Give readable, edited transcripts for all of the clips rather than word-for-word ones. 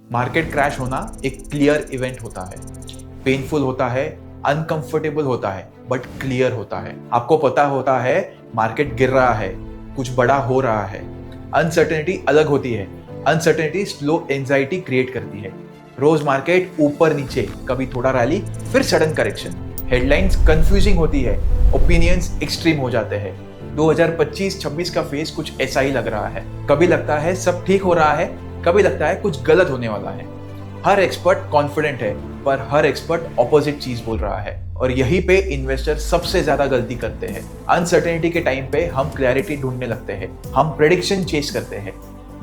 Market crash होना एक clear event होता है, पेनफुल होता है, अनकंफर्टेबल होता है, बट क्लियर होता है। आपको पता होता है मार्केट गिर रहा है, कुछ बड़ा हो रहा है। अनसर्टेनिटी अलग होती है। अनसर्टेनिटी स्लो एंजाइटी क्रिएट करती है। रोज मार्केट ऊपर नीचे, कभी थोड़ा रैली, फिर सडन करेक्शन। हेडलाइंस कंफ्यूजिंग होती है, ओपिनियंस एक्सट्रीम हो जाते हैं। 2025-26 का फेज कुछ ऐसा ही लग रहा है। कभी लगता है सब ठीक हो रहा है, कभी लगता है कुछ गलत होने वाला है। हर एक्सपर्ट कॉन्फिडेंट है, पर हर एक्सपर्ट ऑपोजिट चीज बोल रहा है। और यहीं पे इन्वेस्टर सबसे ज्यादा गलती करते हैं। अनसर्टेनिटी के टाइम पे हम क्लैरिटी ढूंढने लगते हैं, हम प्रेडिक्शन चेस करते हैं।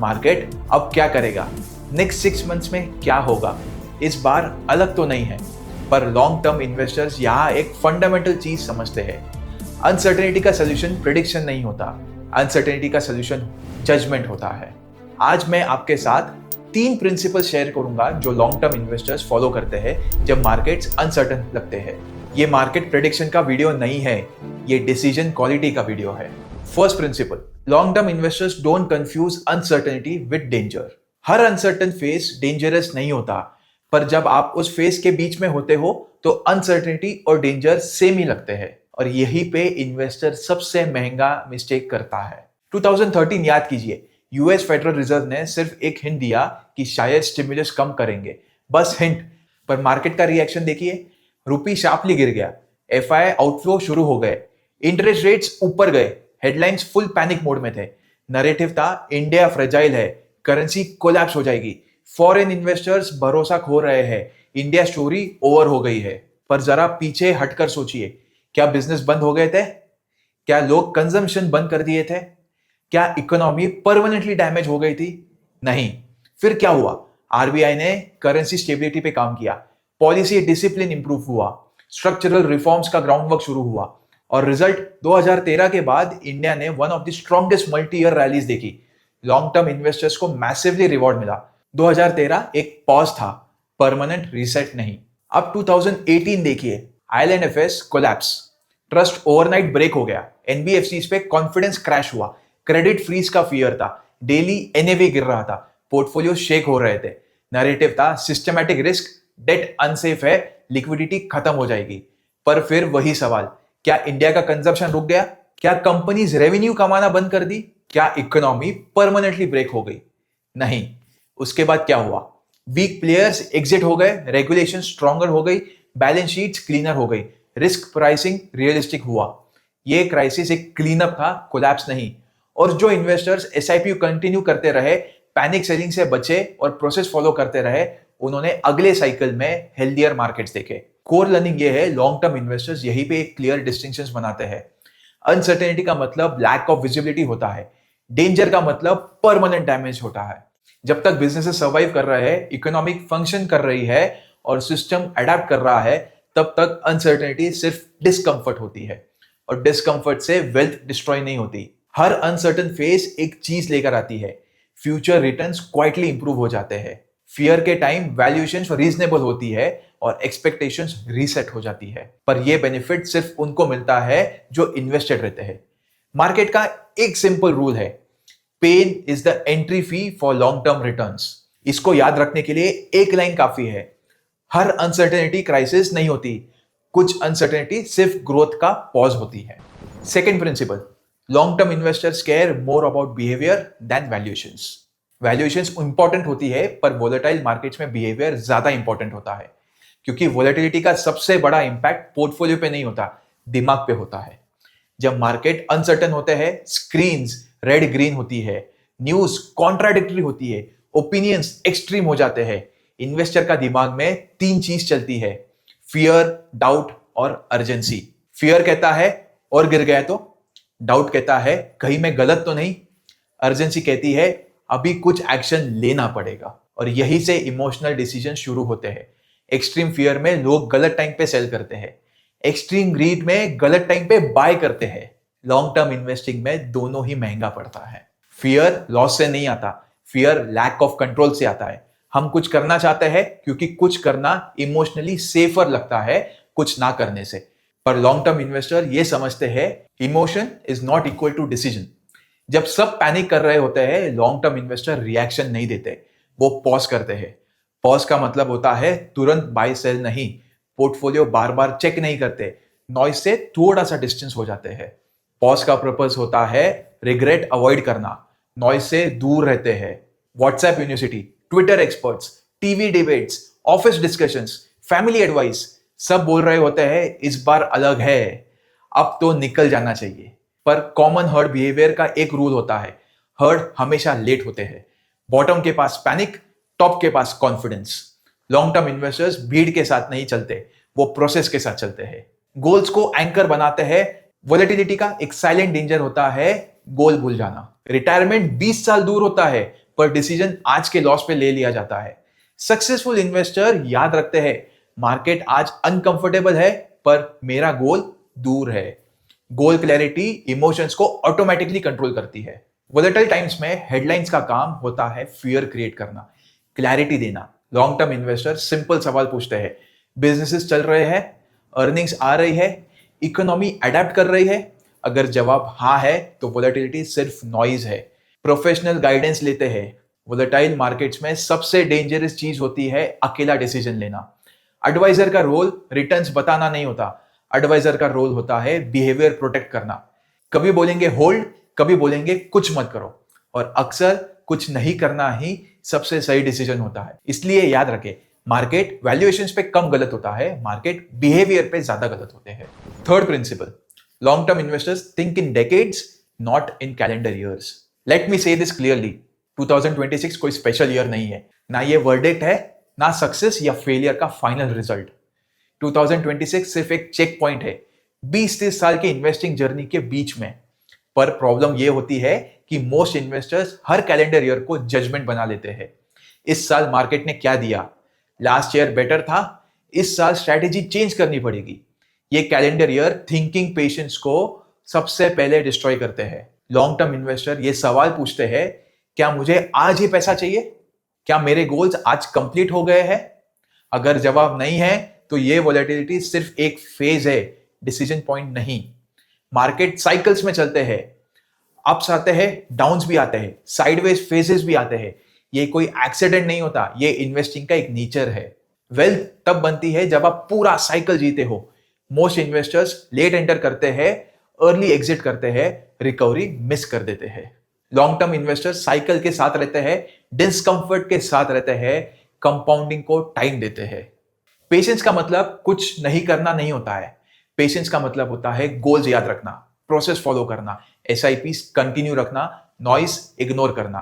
मार्केट अब क्या करेगा, नेक्स्ट 6 मंथ्स में क्या होगा, इस बार अलग तो नहीं है। पर लॉन्ग टर्म इन्वेस्टर्स यहाँ एक फंडामेंटल चीज समझते हैं। अनसर्टेनिटी का सोल्यूशन प्रेडिक्शन नहीं होता, अनसर्टेनिटी का सोल्यूशन जजमेंट होता है। आज मैं आपके साथ 3 प्रिंसिपल शेयर करूंगा जो लॉन्ग टर्म इन्वेस्टर्स फॉलो करते हैं जब मार्केट्स अनसर्टन लगते हैं। ये मार्केट प्रेडिक्शन का वीडियो नहीं है, ये डिसीजन क्वालिटी का वीडियो है। First principle, long term investors don't confuse uncertainty with danger. Her uncertain face dangerous नहीं होता, पर जब आप उस फेस के बीच में होते हो तो अनसर्टेनिटी और डेंजर सेम ही लगते हैं। और यही पे इन्वेस्टर सबसे महंगा मिस्टेक करता है। 2013 याद कीजिए, यूएस फेडरल रिजर्व ने सिर्फ एक हिंट दिया कि शायद स्टिमुलस कम करेंगे, बस हिंट। पर मार्केट का रिएक्शन देखिए, रुपी शार्पली गिर गया, एफआई आउटफ्लो शुरू हो गए, इंटरेस्ट रेट्स ऊपर गए, हेडलाइंस फुल पैनिक मोड में थे। नैरेटिव था इंडिया फ्रेजाइल है, करेंसी कोलैप्स हो जाएगी, फॉरेन इन्वेस्टर्स भरोसा खो रहे हैं, इंडिया स्टोरी ओवर हो गई है। पर जरा पीछे हटकर सोचिए, क्या बिजनेस बंद हो गए थे? क्या लोग कंजम्पशन बंद कर दिए थे? क्या इकोनॉमी परमानेंटली डैमेज हो गई थी? नहीं। फिर क्या हुआ? आरबीआई ने करेंसी स्टेबिलिटी पे काम किया, पॉलिसी डिसिप्लिन इंप्रूव हुआ, स्ट्रक्चरल रिफॉर्म्स का ग्राउंड वर्क शुरू हुआ, और रिजल्ट 2013 के बाद इंडिया ने one of the strongest multi year rallies देखी। लॉन्ग टर्म इन्वेस्टर्स को मैसिवली रिवॉर्ड मिला। 2013 एक पॉज था, परमानेंट रीसेट नहीं। अब 2018 देखिए, आईएलएनएफएस कोलैप्स, ट्रस्ट ओवरनाइट ब्रेक हो गया, एनबीएफसीज पे कॉन्फिडेंस क्रैश हुआ, क्रेडिट फ्रीज का फियर था, डेली एनएवी गिर रहा था, पोर्टफोलियो शेक हो रहे थे। नैरेटिव था सिस्टमैटिक रिस्क, डेट अनसेफ है, लिक्विडिटी खत्म हो जाएगी। पर फिर वही सवाल, क्या इंडिया का कंजप्शन रुक गया? क्या कंपनीज रेवेन्यू कमाना बंद कर दी? क्या इकोनॉमी परमानेंटली ब्रेक हो गई? नहीं। उसके बाद क्या हुआ? वीक प्लेयर्स एग्जिट हो गए, रेगुलेशन स्ट्रॉन्गर हो गई, बैलेंस शीट्स क्लीनर हो गई, रिस्क प्राइसिंग रियलिस्टिक हुआ। ये क्राइसिस एक क्लीनअप था, कोलैप्स नहीं। और जो इन्वेस्टर्स एसआईपी कंटिन्यू करते रहे, पैनिक सेलिंग से बचे और प्रोसेस फॉलो करते रहे, उन्होंने अगले साइकिल में हेल्दियर मार्केट्स देखे। कोर लर्निंग ये है, लॉन्ग टर्म इन्वेस्टर्स यहीं पे एक क्लियर डिस्टिंक्शंस बनाते हैं। अनसर्टेनिटी का मतलब लैक ऑफ विजिबिलिटी होता है, डेंजर का मतलब परमानेंट डैमेज होता है। जब तक बिजनेसेस सर्वाइव कर रहे हैं, इकोनॉमिक फंक्शन कर रही है और सिस्टम अडेप्ट कर रहा है, तब तक अनसर्टेनिटी सिर्फ डिस्कंफर्ट होती है। और डिस्कंफर्ट से वेल्थ डिस्ट्रॉय नहीं होती। हर अनसर्टन फेस एक चीज लेकर आती है, फ्यूचर रिटर्न्स क्वाइटली इंप्रूव हो जाते हैं। फियर के टाइम वैल्यूएशंस रीजनेबल होती है और एक्सपेक्टेशंस रीसेट हो जाती है। पर यह बेनिफिट सिर्फ उनको मिलता है जो इन्वेस्टेड रहते हैं। मार्केट का एक सिंपल रूल है, pain is the entry fee for long term returns. इसको याद रखने के लिए एक लाइन काफी है, हर अनसर्टेनिटी क्राइसिस नहीं होती, कुछ अनसर्टेनिटी सिर्फ ग्रोथ का पॉज होती है। Second principle, long term investors care more about behaviour than valuations. Valuations important होती है, पर वोलेटाइल मार्केट्स में बिहेवियर ज्यादा इंपॉर्टेंट होता है, क्योंकि वोलेटिलिटी का सबसे बड़ा इंपैक्ट पोर्टफोलियो पे नहीं होता, दिमाग पे होता है। जब मार्केट अनसर्टन होते हैं, स्क्रीन्स रेड ग्रीन होती है, न्यूज कॉन्ट्राडिक्टरी होती है, ओपिनियंस एक्सट्रीम हो जाते हैं। इन्वेस्टर का दिमाग में 3 चीज चलती है, फियर, डाउट और अर्जेंसी। फियर कहता है और गिर गया तो, डाउट कहता है कहीं मैं गलत तो नहीं, अर्जेंसी कहती है अभी कुछ एक्शन लेना पड़ेगा। और यही से इमोशनल डिसीजन शुरू होते हैं। एक्सट्रीम फियर में लोग गलत टाइम पे सेल करते हैं, एक्सट्रीम ग्रीड में गलत टाइम पे बाय करते हैं। लॉन्ग टर्म इन्वेस्टिंग में दोनों ही महंगा पड़ता है। फियर लॉस से नहीं आता, फियर लैक ऑफ कंट्रोल से आता है। हम कुछ करना चाहते हैं क्योंकि कुछ करना इमोशनली सेफर लगता है कुछ ना करने से। पर लॉन्ग टर्म इन्वेस्टर ये समझते हैं emotion is not equal to decision. जब सब पैनिक कर रहे होते हैं, लॉन्ग टर्म इन्वेस्टर रिएक्शन नहीं देते, वो पॉज करते हैं। पॉज का मतलब होता है तुरंत बाय सेल नहीं, पोर्टफोलियो बार बार चेक नहीं करते, नॉइज से थोड़ा सा डिस्टेंस हो जाते हैं। पॉज का पर्पस होता है रिग्रेट अवॉइड करना, नॉइज से दूर रहते हैं। WhatsApp university, Twitter experts, TV debates, office discussions, family advice सब बोल रहे होते हैं इस बार अलग है, अब तो निकल जाना चाहिए। पर कॉमन हर्ड बिहेवियर का एक रूल होता है, हर्ड हमेशा लेट होते हैं। बॉटम के पास पैनिक, टॉप के पास कॉन्फिडेंस। लॉन्ग टर्म इन्वेस्टर्स भीड़ के साथ नहीं चलते, वो प्रोसेस के साथ चलते हैं। गोल्स को एंकर बनाते हैं। वोलेटिलिटी का एक साइलेंट डेंजर होता है गोल भूल जाना। रिटायरमेंट 20 साल दूर होता है, पर डिसीजन आज के लॉस पे ले लिया जाता है। सक्सेसफुल इन्वेस्टर याद रखते हैं मार्केट आज अनकंफर्टेबल है, पर मेरा गोल दूर है। गोल क्लैरिटी इमोशंस को ऑटोमेटिकली कंट्रोल करती है। वोलेटाइल टाइम्स में हेडलाइंस का काम होता है फियर क्रिएट करना, क्लैरिटी देना। लॉन्ग टर्म इन्वेस्टर सिंपल सवाल पूछते हैं, बिजनेसेस चल रहे हैं, अर्निंग्स आ रही है, इकोनॉमी अडेप्ट कर रही है? अगर जवाब हाँ है तो वोलेटिलिटी सिर्फ नॉइज है। प्रोफेशनल गाइडेंस लेते हैं। वोलेटाइल मार्केट्स में सबसे डेंजरस चीज होती है अकेला डिसीजन लेना। एडवाइजर का रोल रिटर्न्स बताना नहीं होता, एडवाइजर का रोल होता है बिहेवियर प्रोटेक्ट करना। कभी बोलेंगे होल्ड, कभी बोलेंगे कुछ मत करो, और अक्सर कुछ नहीं करना ही सबसे सही डिसीजन होता है। इसलिए याद रखें, मार्केट वैल्यूएशंस पे कम गलत होता है, मार्केट बिहेवियर पे ज्यादा गलत होते हैं। Third principal, long term investors think in decades, not in calendar years. Let me से दिस क्लियरली, 2026 कोई स्पेशल ईयर नहीं है, ना ये वर्डिक्ट है, ना सक्सेस या फेलियर का फाइनल रिजल्ट। 2026 सिर्फ एक चेक पॉइंट है 20-30 साल की इन्वेस्टिंग जर्नी के बीच में। पर प्रॉब्लम ये होती है कि मोस्ट इन्वेस्टर्स हर कैलेंडर ईयर को जजमेंट बना लेते हैं। इस साल मार्केट ने क्या दिया, लास्ट ईयर बेटर था, इस साल स्ट्रैटेजी चेंज करनी पड़ेगी। ये कैलेंडर ईयर थिंकिंग पेशेंस को सबसे पहले डिस्ट्रॉय करते हैं। लॉन्ग टर्म इन्वेस्टर ये सवाल पूछते हैं, क्या मुझे आज ही पैसा चाहिए? क्या मेरे गोल्स आज कंप्लीट हो गए हैं? अगर जवाब नहीं है तो ये वोलेटिलिटी सिर्फ एक फेज है, डिसीजन पॉइंट नहीं। मार्केट साइकिल्स में चलते हैं, अप्स आते हैं, डाउन्स भी आते हैं, साइडवेज फेजेस भी आते हैं। ये कोई एक्सीडेंट नहीं होता, ये इन्वेस्टिंग का एक नेचर है। वेल्थ तब बनती है जब आप पूरा साइकिल जीते हो। मोस्ट इन्वेस्टर्स लेट एंटर करते हैं, अर्ली एग्जिट करते हैं, रिकवरी मिस कर देते हैं। लॉन्ग टर्म इन्वेस्टर्स साइकिल के साथ रहते हैं, डिस्कंफर्ट के साथ रहते हैं, कंपाउंडिंग को टाइम देते हैं। पेशेंस का मतलब कुछ नहीं करना नहीं होता है। पेशेंस का मतलब होता है गोल्स याद रखना, प्रोसेस फॉलो करना, SIPs कंटिन्यू रखना, नॉइस इग्नोर करना।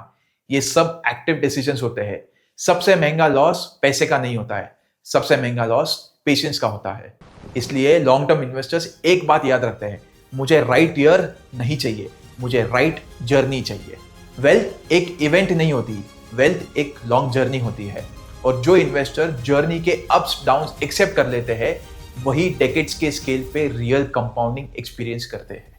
ये सब एक्टिव डिसीजंस होते हैं। सबसे महंगा लॉस पैसे का नहीं होता है, सबसे महंगा लॉस पेशेंस का होता है। इसलिए लॉन्ग टर्म इन्वेस्टर्स एक बात याद रखते हैं, मुझे राइट ईयर नहीं चाहिए, मुझे राइट जर्नी चाहिए। वेल्थ एक इवेंट नहीं होती, वेल्थ एक लॉन्ग जर्नी होती है। और जो इन्वेस्टर जर्नी के अप्स डाउन्स एक्सेप्ट कर लेते हैं, वही डेकेड्स के स्केल पे रियल कंपाउंडिंग एक्सपीरियंस करते हैं।